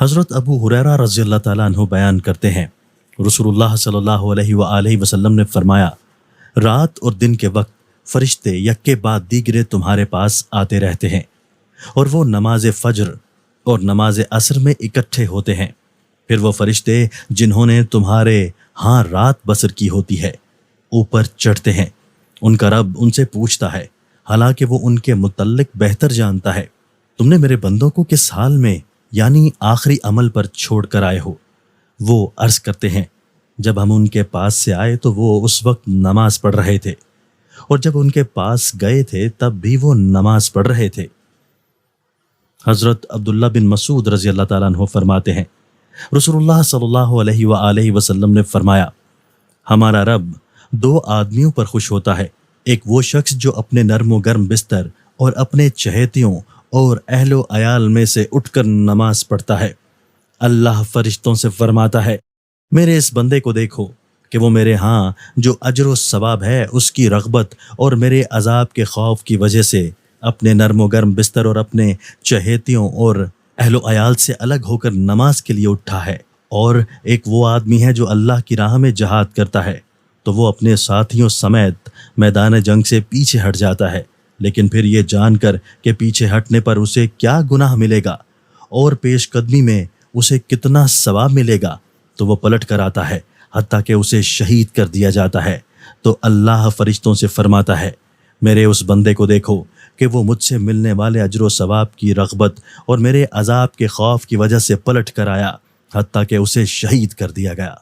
حضرت ابو ہریرہ رضی اللہ تعالیٰ عنہ بیان کرتے ہیں، رسول اللہ صلی اللہ علیہ وآلہ وسلم نے فرمایا، رات اور دن کے وقت فرشتے یکے بعد دیگرے تمہارے پاس آتے رہتے ہیں، اور وہ نماز فجر اور نماز عصر میں اکٹھے ہوتے ہیں۔ پھر وہ فرشتے جنہوں نے تمہارے ہاں رات بسر کی ہوتی ہے اوپر چڑھتے ہیں۔ ان کا رب ان سے پوچھتا ہے، حالانکہ وہ ان کے متعلق بہتر جانتا ہے، تم نے میرے بندوں کو کس حال میں یعنی آخری عمل پر چھوڑ کر آئے ہو؟ وہ عرض کرتے ہیں، جب ہم ان کے پاس سے آئے تو وہ اس وقت نماز پڑھ رہے تھے، اور جب ان کے پاس گئے تھے تب بھی وہ نماز پڑھ رہے تھے۔ حضرت عبداللہ بن مسعود رضی اللہ تعالیٰ عنہ فرماتے ہیں، رسول اللہ صلی اللہ علیہ وآلہ وسلم نے فرمایا، ہمارا رب دو آدمیوں پر خوش ہوتا ہے، ایک وہ شخص جو اپنے نرم و گرم بستر اور اپنے چہیتیوں اور اہل و عیال میں سے اٹھ کر نماز پڑھتا ہے۔ اللہ فرشتوں سے فرماتا ہے، میرے اس بندے کو دیکھو کہ وہ میرے ہاں جو اجر و ثواب ہے اس کی رغبت اور میرے عذاب کے خوف کی وجہ سے اپنے نرم و گرم بستر اور اپنے چہیتیوں اور اہل و عیال سے الگ ہو کر نماز کے لیے اٹھا ہے۔ اور ایک وہ آدمی ہے جو اللہ کی راہ میں جہاد کرتا ہے، تو وہ اپنے ساتھیوں سمیت میدان جنگ سے پیچھے ہٹ جاتا ہے، لیکن پھر یہ جان کر کہ پیچھے ہٹنے پر اسے کیا گناہ ملے گا اور پیش قدمی میں اسے کتنا ثواب ملے گا، تو وہ پلٹ کر آتا ہے حتیٰ کہ اسے شہید کر دیا جاتا ہے۔ تو اللہ فرشتوں سے فرماتا ہے، میرے اس بندے کو دیکھو کہ وہ مجھ سے ملنے والے اجر و ثواب کی رغبت اور میرے عذاب کے خوف کی وجہ سے پلٹ کر آیا حتیٰ کہ اسے شہید کر دیا گیا۔